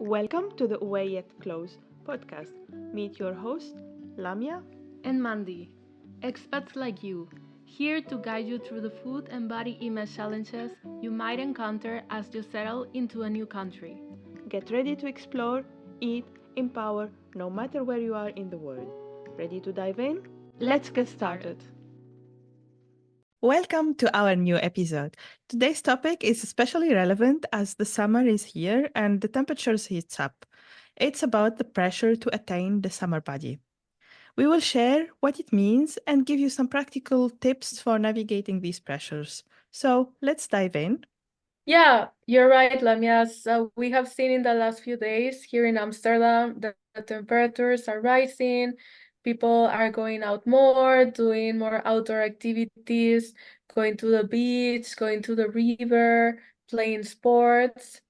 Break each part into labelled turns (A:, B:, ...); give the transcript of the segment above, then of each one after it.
A: Welcome to the Away Yet Close podcast. Meet your host, Lamia.
B: And Mandy, expats like you, here to guide you through the food and body image challenges you might encounter as you settle into a new country.
A: Get ready to explore, eat, empower, no matter where you are in the world. Ready to dive in? Let's get started. Welcome to our new episode. Today's topic is especially relevant as the summer is here and the temperatures heats up. It's about the pressure to attain the summer body. We will share what it means and give you some practical tips for navigating these pressures. So let's dive in.
B: Yeah, you're right, Lamia. So we have seen in the last few days here in Amsterdam that the temperatures are rising. People are going out more, doing more outdoor activities, going to the beach, going to the river, playing sports.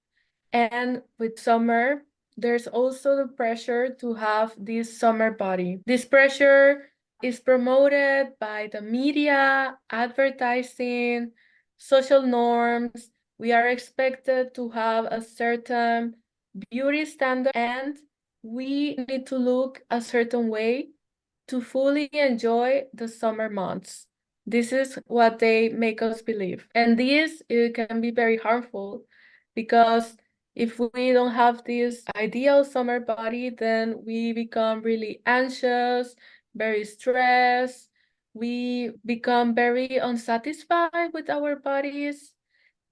B: And with summer, there's also the pressure to have this summer body. This pressure is promoted by the media, advertising, social norms. We are expected to have a certain beauty standard and we need to look a certain way to fully enjoy the summer months. This is what they make us believe. And this it can be very harmful because if we don't have this ideal summer body, then we become really anxious, very stressed. We become very unsatisfied with our bodies,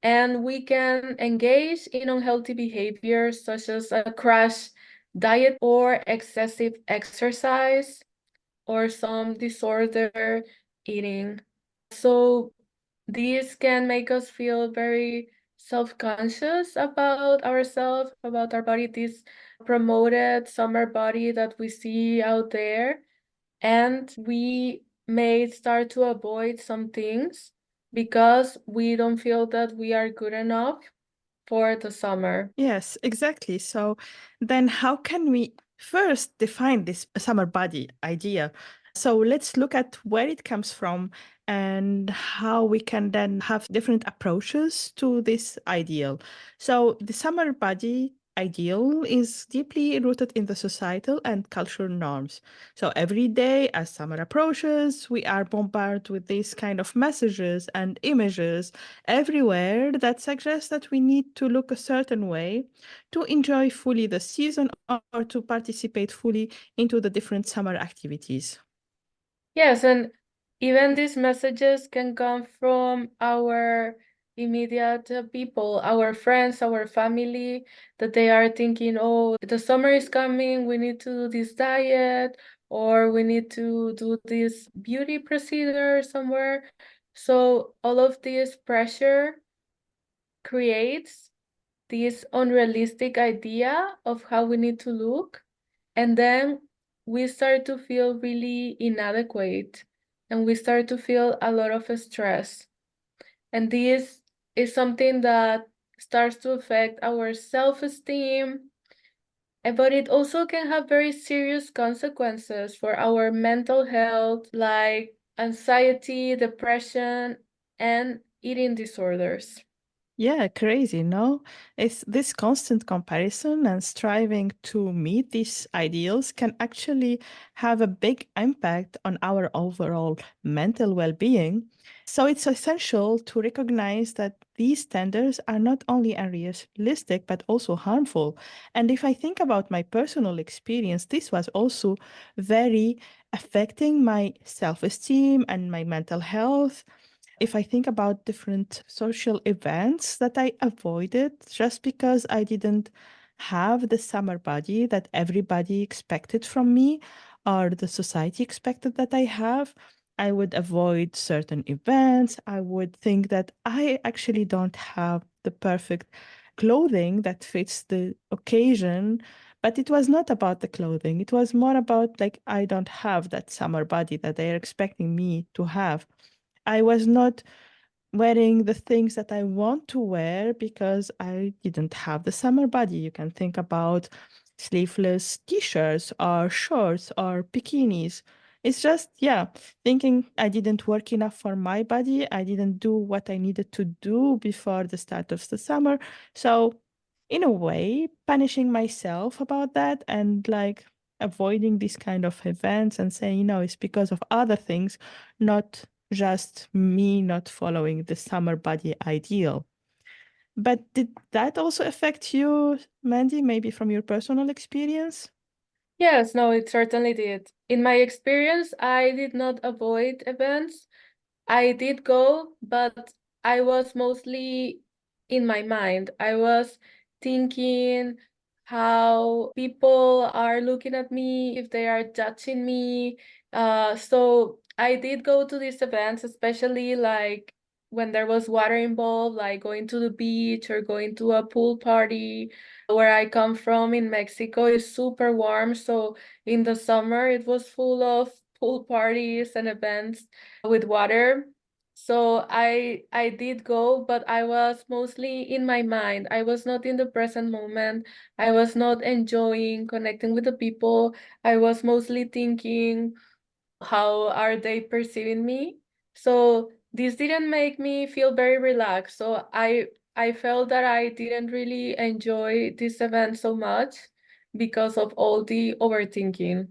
B: and we can engage in unhealthy behaviors such as a crash diet or excessive exercise or some disorder eating. So these can make us feel very self-conscious about ourselves, about our body, this promoted summer body that we see out there. And we may start to avoid some things because we don't feel that we are good enough for the summer.
A: Yes, exactly. So then how can we first define this summer body idea? So let's look at where it comes from and how we can then have different approaches to this ideal. So the summer body ideal is deeply rooted in the societal and cultural norms. So every day as summer approaches, we are bombarded with these kind of messages and images everywhere that suggests that we need to look a certain way to enjoy fully the season or to participate fully into the different summer activities.
B: Yes, and even these messages can come from our immediate people, our friends, our family, that they are thinking, oh, the summer is coming, we need to do this diet, or we need to do this beauty procedure somewhere. So all of this pressure creates this unrealistic idea of how we need to look. And then we start to feel really inadequate and we start to feel a lot of stress. And this is something that starts to affect our self-esteem, but it also can have very serious consequences for our mental health, like anxiety, depression, and eating disorders.
A: Yeah, crazy, no? It's this constant comparison and striving to meet these ideals can actually have a big impact on our overall mental well-being. So it's essential to recognize that these standards are not only unrealistic but also harmful. And if I think about my personal experience, this was also very affecting my self-esteem and my mental health. If I think about different social events that I avoided just because I didn't have the summer body that everybody expected from me or the society expected that I have, I would avoid certain events. I would think that I actually don't have the perfect clothing that fits the occasion. But it was not about the clothing. It was more about like I don't have that summer body that they're expecting me to have. I was not wearing the things that I want to wear because I didn't have the summer body. You can think about sleeveless t-shirts or shorts or bikinis. It's just, yeah, thinking I didn't work enough for my body. I didn't do what I needed to do before the start of the summer. So in a way, punishing myself about that and like avoiding these kind of events and saying, no, it's because of other things, not just me not following the summer body ideal. But did that also affect you, Mandy, maybe from your personal experience?
B: Yes, no, it certainly did. In my experience, I did not avoid events. I did go, but I was mostly in my mind. I was thinking how people are looking at me, if they are judging me. So I did go to these events, especially like when there was water involved, like going to the beach or going to a pool party. Where I come from in Mexico is super warm, so in the summer it was full of pool parties and events with water. So I did go, but I was mostly in my mind. I was not in the present moment. I was not enjoying connecting with the people. I was mostly thinking, how are they perceiving me? So this didn't make me feel very relaxed. So I felt that I didn't really enjoy this event so much because of all the overthinking.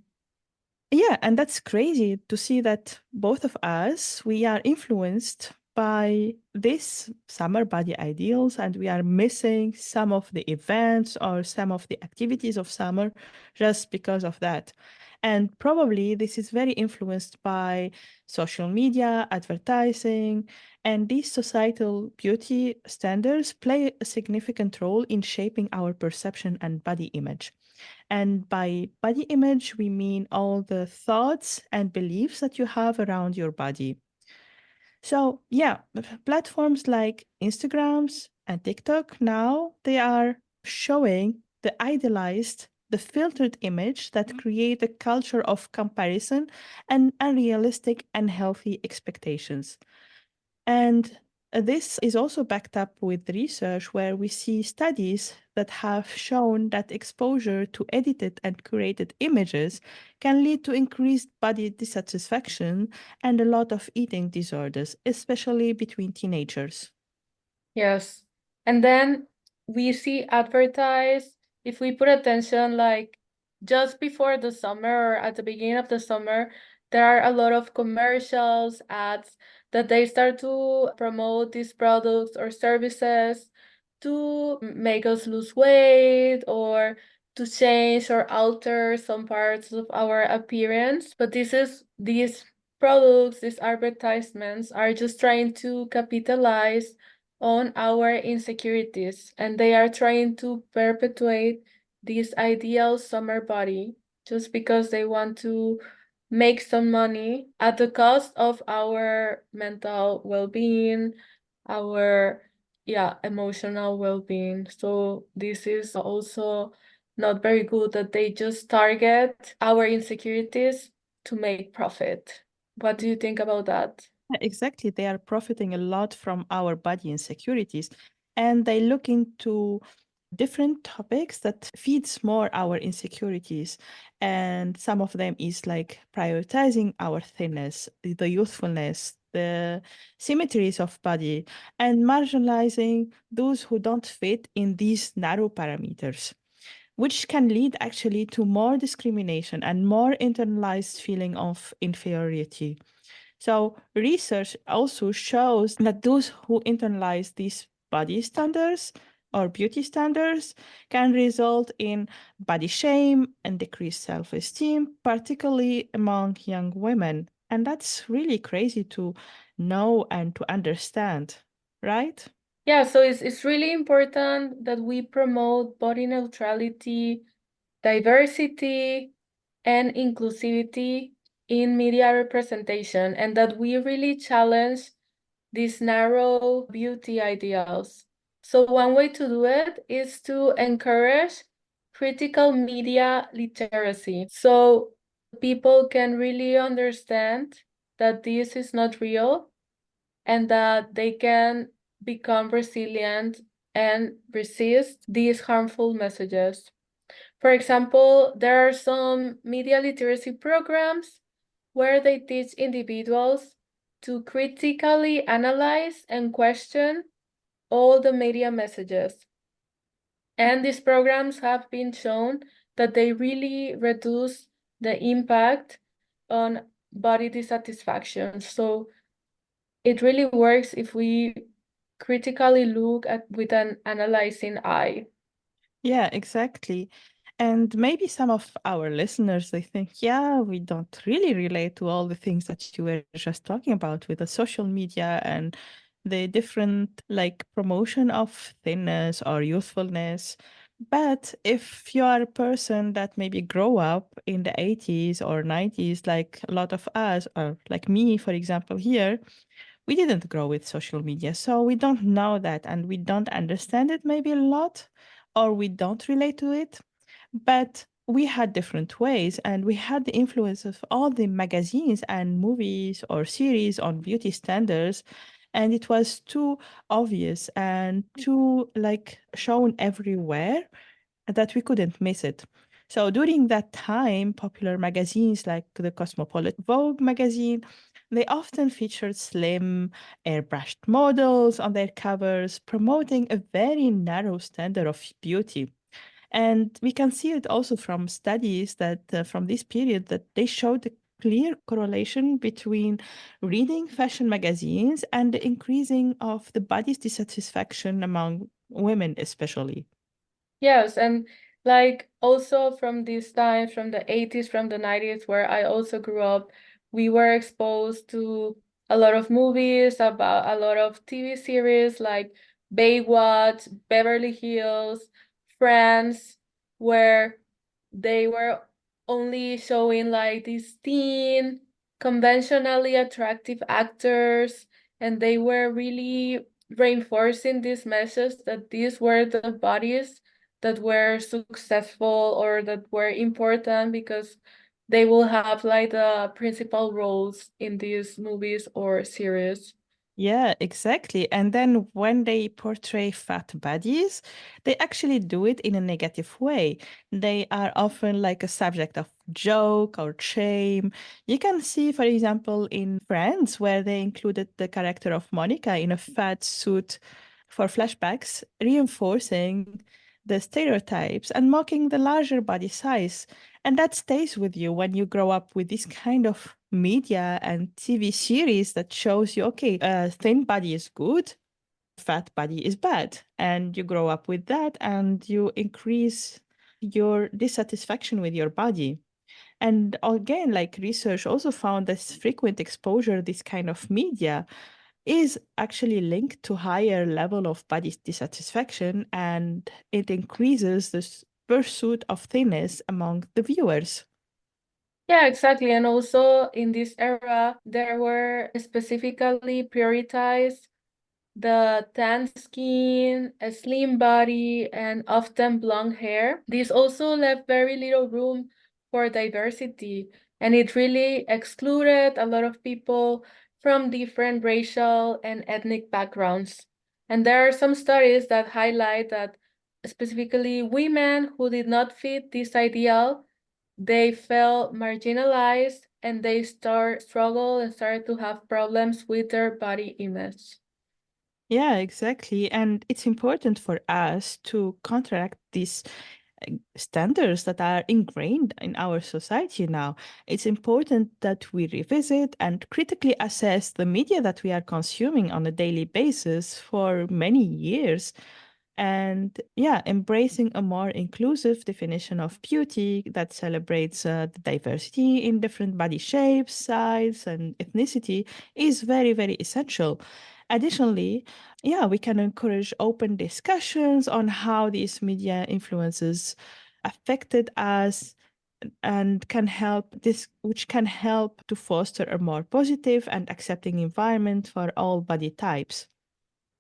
A: Yeah, and that's crazy to see that both of us, we are influenced by this summer body ideals and we are missing some of the events or some of the activities of summer just because of that. And probably this is very influenced by social media, advertising, and these societal beauty standards play a significant role in shaping our perception and body image. And by body image, we mean all the thoughts and beliefs that you have around your body. So, yeah, platforms like Instagrams and TikTok now, they are showing the idealized, the filtered image that create a culture of comparison and unrealistic and healthy expectations. And this is also backed up with research where we see studies that have shown that exposure to edited and curated images can lead to increased body dissatisfaction and a lot of eating disorders, especially between teenagers.
B: Yes. And then we see advertised, if we put attention, like just before the summer or at the beginning of the summer, there are a lot of commercials, ads that they start to promote these products or services to make us lose weight or to change or alter some parts of our appearance. But these products, these advertisements are just trying to capitalize on our insecurities, and they are trying to perpetuate this ideal summer body just because they want to make some money at the cost of our mental well-being, our emotional well-being. So this is also not very good that they just target our insecurities to make profit. What do you think about that?
A: Yeah, exactly. They are profiting a lot from our body insecurities and they look into different topics that feeds more our insecurities. And some of them is like prioritizing our thinness, the youthfulness, the symmetries of body, and marginalizing those who don't fit in these narrow parameters, which can lead actually to more discrimination and more internalized feeling of inferiority. So, research also shows that those who internalize these body standards or beauty standards can result in body shame and decreased self esteem, particularly among young women. And that's really crazy to know and to understand, right?
B: Yeah, so it's really important that we promote body neutrality, diversity, and inclusivity in media representation, and that we really challenge these narrow beauty ideals. So one way to do it is to encourage critical media literacy so people can really understand that this is not real and that they can become resilient and resist these harmful messages. For example, there are some media literacy programs where they teach individuals to critically analyze and question all the media messages. And these programs have been shown that they really reduce the impact on body dissatisfaction. So it really works if we critically look at with an analyzing eye.
A: Yeah, exactly. And maybe some of our listeners, they think, yeah, we don't really relate to all the things that you were just talking about with the social media and the different like promotion of thinness or youthfulness. But if you are a person that maybe grow up in the 80s or 90s, like a lot of us, or like me, for example, here, we didn't grow with social media, so we don't know that and we don't understand it maybe a lot, or we don't relate to it. But we had different ways, and we had the influence of all the magazines and movies or series on beauty standards. And it was too obvious and too like shown everywhere that we couldn't miss it. So during that time, popular magazines like the Cosmopolitan Vogue magazine, they often featured slim, airbrushed models on their covers, promoting a very narrow standard of beauty. And we can see it also from studies that from this period that they showed a clear correlation between reading fashion magazines and the increasing of the body's dissatisfaction among women, especially.
B: Yes, and like also from these times, from the 80s, from the 90s, where I also grew up, we were exposed to a lot of movies, about a lot of TV series like Baywatch, Beverly Hills, Friends, where they were only showing like these teen, conventionally attractive actors, and they were really reinforcing this message that these were the bodies that were successful or that were important because they will have like the principal roles in these movies or series.
A: Yeah, exactly. And then when they portray fat bodies, they actually do it in a negative way. They are often like a subject of joke or shame. You can see, for example, in Friends, where they included the character of Monica in a fat suit for flashbacks, reinforcing the stereotypes and mocking the larger body size. And that stays with you when you grow up with this kind of media and TV series that shows you, okay, a thin body is good, fat body is bad. And you grow up with that and you increase your dissatisfaction with your body. And again, like research also found this frequent exposure, this kind of media is actually linked to higher level of body dissatisfaction and it increases this pursuit of thinness among the viewers.
B: Yeah, exactly. And also in this era, there were specifically prioritized the tan skin, a slim body, and often blonde hair. This also left very little room for diversity, and it really excluded a lot of people from different racial and ethnic backgrounds. And there are some studies that highlight that specifically women who did not fit this ideal, they felt marginalized and they struggle and started to have problems with their body image.
A: Yeah, exactly. And it's important for us to counteract these standards that are ingrained in our society now. It's important that we revisit and critically assess the media that we are consuming on a daily basis for many years. And yeah, embracing a more inclusive definition of beauty that celebrates the diversity in different body shapes, size, and ethnicity is very, very essential. Additionally, yeah, we can encourage open discussions on how these media influences affected us and can help this, which can help to foster a more positive and accepting environment for all body types.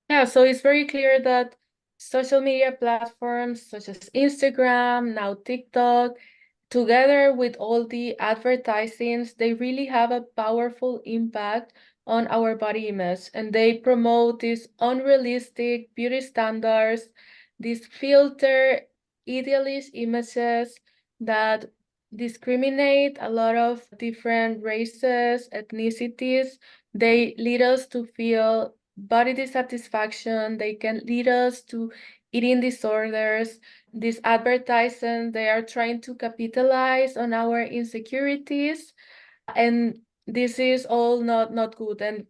B: Yeah, so it's very clear that social media platforms such as Instagram, now TikTok, together with all the advertisings, they really have a powerful impact on our body image. And they promote these unrealistic beauty standards, these filter idealist images that discriminate a lot of different races, ethnicities. They lead us to feel body dissatisfaction. They can lead us to eating disorders. These advertisements, they are trying to capitalize on our insecurities, and this is all not good. And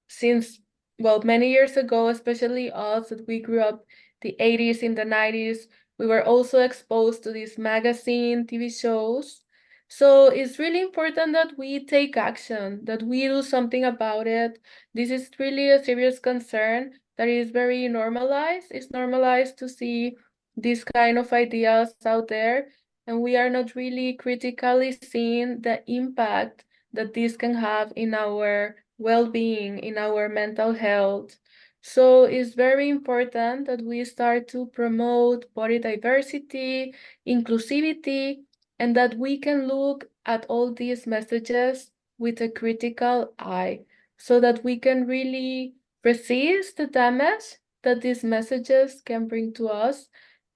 B: since, well, many years ago, especially us that we grew up the 80s, in the 90s, we were also exposed to these magazine, TV shows. So it's really important that we take action, that we do something about it. This is really a serious concern that is very normalized. It's normalized to see these kind of ideas out there, and we are not really critically seeing the impact that this can have in our well-being, in our mental health. So it's very important that we start to promote body diversity, inclusivity, and that we can look at all these messages with a critical eye so that we can really resist the damage that these messages can bring to us,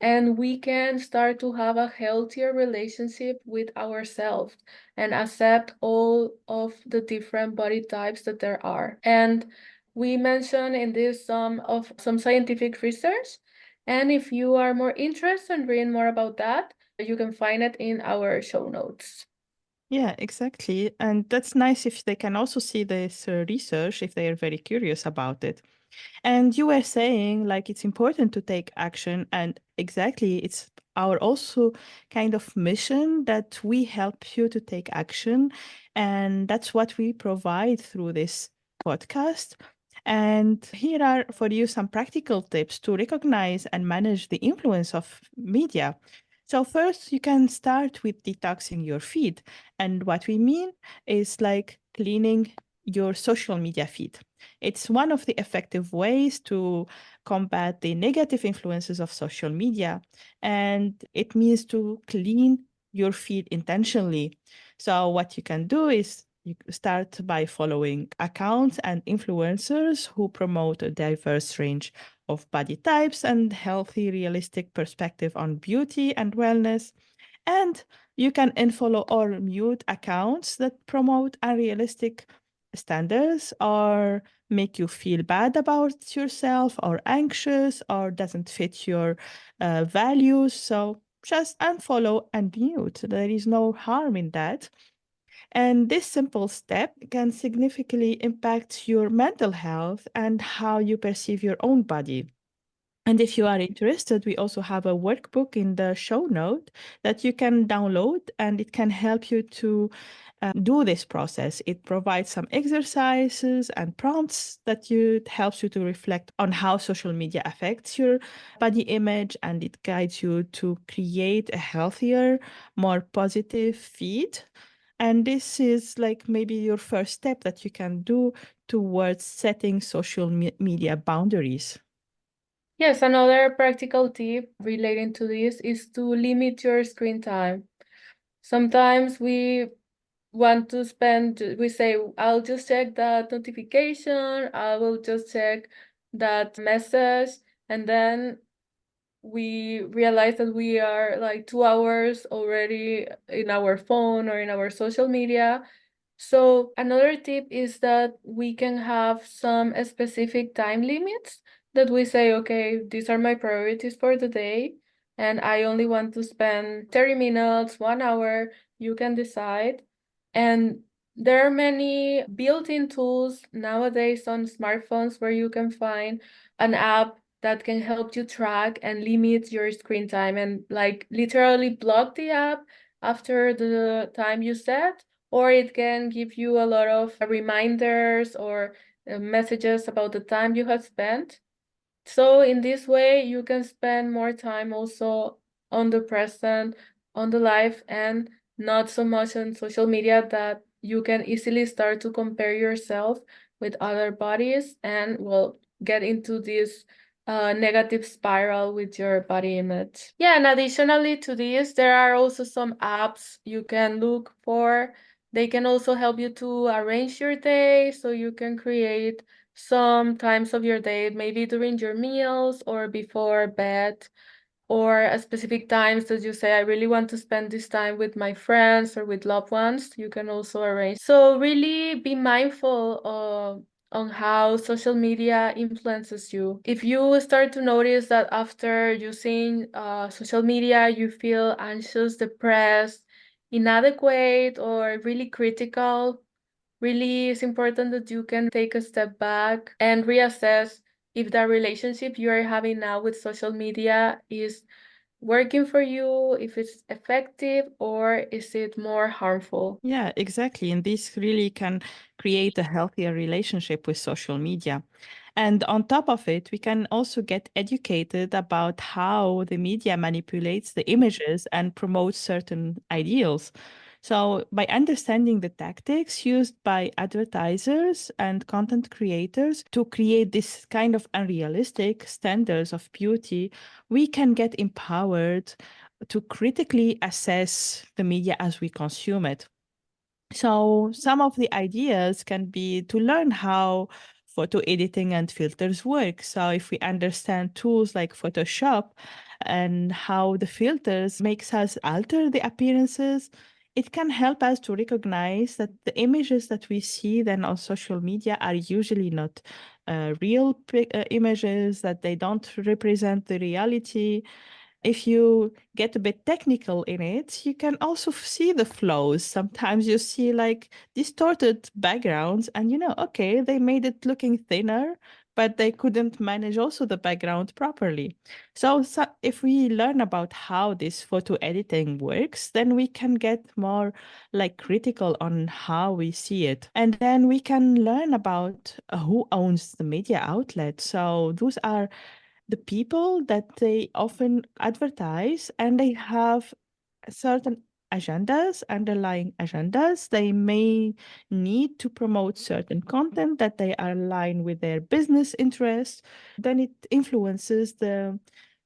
B: and we can start to have a healthier relationship with ourselves and accept all of the different body types that there are. And we mentioned in this some scientific research. And if you are more interested in reading more about that, you can find it in our show notes.
A: Yeah, exactly. And that's nice if they can also see this research if they are very curious about it. And you were saying like it's important to take action, and exactly it's our also kind of mission that we help you to take action, and that's what we provide through this podcast. And here are for you some practical tips to recognize and manage the influence of media. So first you can start with detoxing your feed, and what we mean is like cleaning your social media feed. It's one of the effective ways to combat the negative influences of social media, and it means to clean your feed intentionally. So, what you can do is you start by following accounts and influencers who promote a diverse range of body types and healthy, realistic perspective on beauty and wellness. And you can unfollow or mute accounts that promote unrealistic standards or make you feel bad about yourself or anxious or doesn't fit your values. So just unfollow and mute. There is no harm in that. And this simple step can significantly impact your mental health and how you perceive your own body. And if you are interested, we also have a workbook in the show note that you can download, and it can help you to do this process. It provides some exercises and prompts that you it helps you to reflect on how social media affects your body image, and it guides you to create a healthier, more positive feed. And this is like maybe your first step that you can do towards setting social media boundaries.
B: Yes, another practical tip relating to this is to limit your screen time. Sometimes we say, I'll just check that notification, I will just check that message, and then we realize that we are like 2 hours already in our phone or in our social media. So another tip is that we can have some specific time limits that we say, okay, these are my priorities for the day, and I only want to spend 30 minutes, 1 hour, you can decide. And there are many built-in tools nowadays on smartphones where you can find an app that can help you track and limit your screen time and like literally block the app after the time you set, or it can give you a lot of reminders or messages about the time you have spent. So in this way, you can spend more time also on the present, on the life, and not so much on social media that you can easily start to compare yourself with other bodies and will get into this negative spiral with your body image. Yeah, and additionally to this, there are also some apps you can look for. They can also help you to arrange your day so you can create some times of your day, maybe during your meals or before bed, or at specific times that you say, I really want to spend this time with my friends or with loved ones. You can also arrange. So really be mindful on how social media influences you. If you start to notice that after using social media, you feel anxious, depressed, inadequate, or really critical, really it's important that you can take a step back and reassess if the relationship you are having now with social media is working for you, if it's effective, or is it more harmful?
A: Yeah, exactly. And this really can create a healthier relationship with social media. And on top of it, we can also get educated about how the media manipulates the images and promotes certain ideals. So, by understanding the tactics used by advertisers and content creators to create this kind of unrealistic standards of beauty, we can get empowered to critically assess the media as we consume it. So, some of the ideas can be to learn how photo editing and filters work. So, if we understand tools like Photoshop and how the filters makes us alter the appearances, it can help us to recognize that the images that we see then on social media are usually not real images, that they don't represent the reality. If you get a bit technical in it, you can also see the flows. Sometimes you see like distorted backgrounds, and okay, they made it looking thinner, but they couldn't manage also the background properly. So if we learn about how this photo editing works, then we can get more like critical on how we see it. And then we can learn about who owns the media outlet. So those are the people that they often advertise, and they have certain agendas, underlying agendas. They may need to promote certain content that they are aligned with their business interests. Then it influences the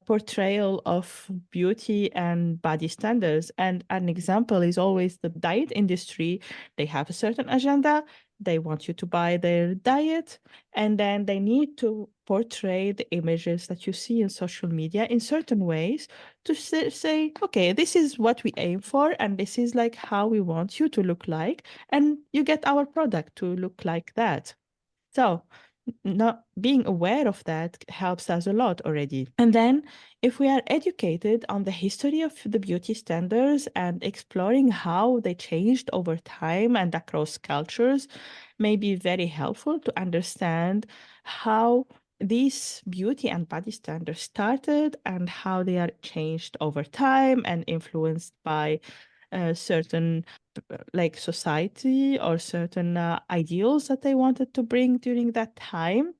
A: portrayal of beauty and body standards. And an example is always the diet industry. They have a certain agenda. They want you to buy their diet, and then they need to portray the images that you see in social media in certain ways to say, okay, this is what we aim for, and this is like how we want you to look like, and you get our product to look like that. So, not being aware of that helps us a lot already. And then, if we are educated on the history of the beauty standards and exploring how they changed over time and across cultures, may be very helpful to understand how these beauty and body standards started and how they are changed over time and influenced by certain like society or certain ideals that they wanted to bring during that time.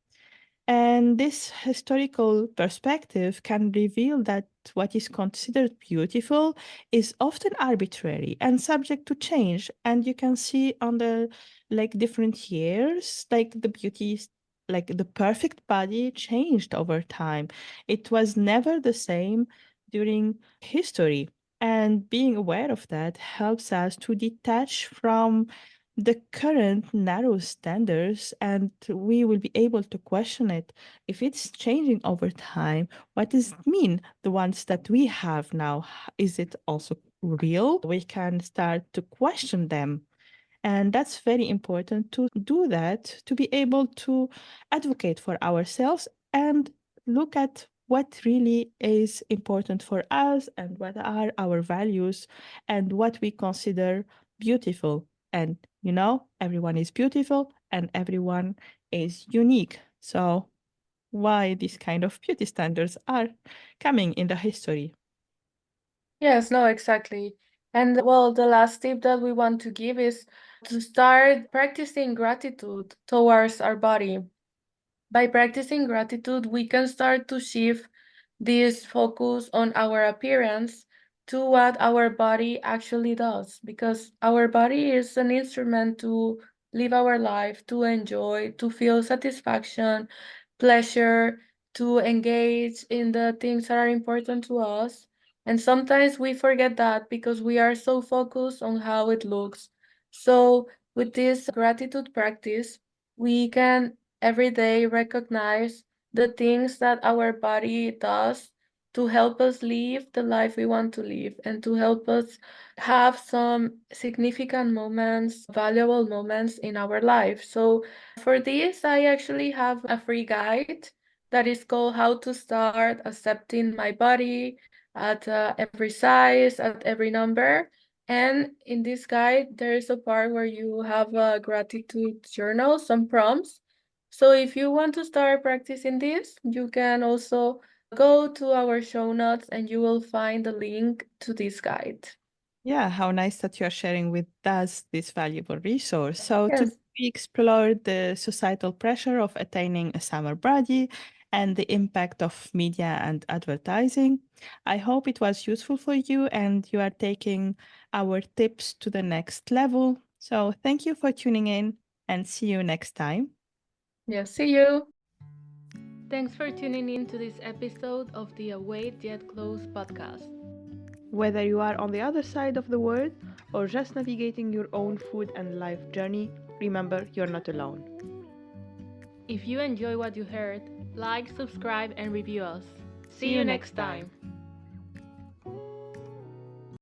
A: And this historical perspective can reveal that what is considered beautiful is often arbitrary and subject to change. And you can see on the like different years, like the beauty, like the perfect body changed over time. It was never the same during history. And being aware of that helps us to detach from the current narrow standards, and we will be able to question it. If it's changing over time, what does it mean? The ones that we have now, is it also real? We can start to question them. And that's very important to do that, to be able to advocate for ourselves and look at what really is important for us and what are our values and what we consider beautiful. And, everyone is beautiful and everyone is unique. So, why these kind of beauty standards are coming in the history?
B: Yes, no, exactly. And well, the last tip that we want to give is to start practicing gratitude towards our body. By practicing gratitude, we can start to shift this focus on our appearance to what our body actually does, because our body is an instrument to live our life, to enjoy, to feel satisfaction, pleasure, to engage in the things that are important to us. And sometimes we forget that because we are so focused on how it looks. So, with this gratitude practice, we can every day recognize the things that our body does to help us live the life we want to live and to help us have some significant moments, valuable moments in our life. So for this, I actually have a free guide that is called How to Start Accepting My Body at every size, at every number. And in this guide, there is a part where you have a gratitude journal, some prompts. So if you want to start practicing this, you can also go to our show notes and you will find the link to this guide.
A: Yeah, how nice that you are sharing with us this valuable resource. So today
B: Yes.
A: we explored the societal pressure of attaining a summer body and the impact of media and advertising. I hope it was useful for you and you are taking our tips to the next level. So thank you for tuning in and see you next time.
B: Yeah, see you. Thanks for tuning in to this episode of the Await Yet Close podcast.
A: Whether you are on the other side of the world or just navigating your own food and life journey, remember you're not alone.
B: If you enjoy what you heard, like, subscribe, and review us.
A: See
B: See
A: you
B: you
A: next
B: next
A: time.
B: time.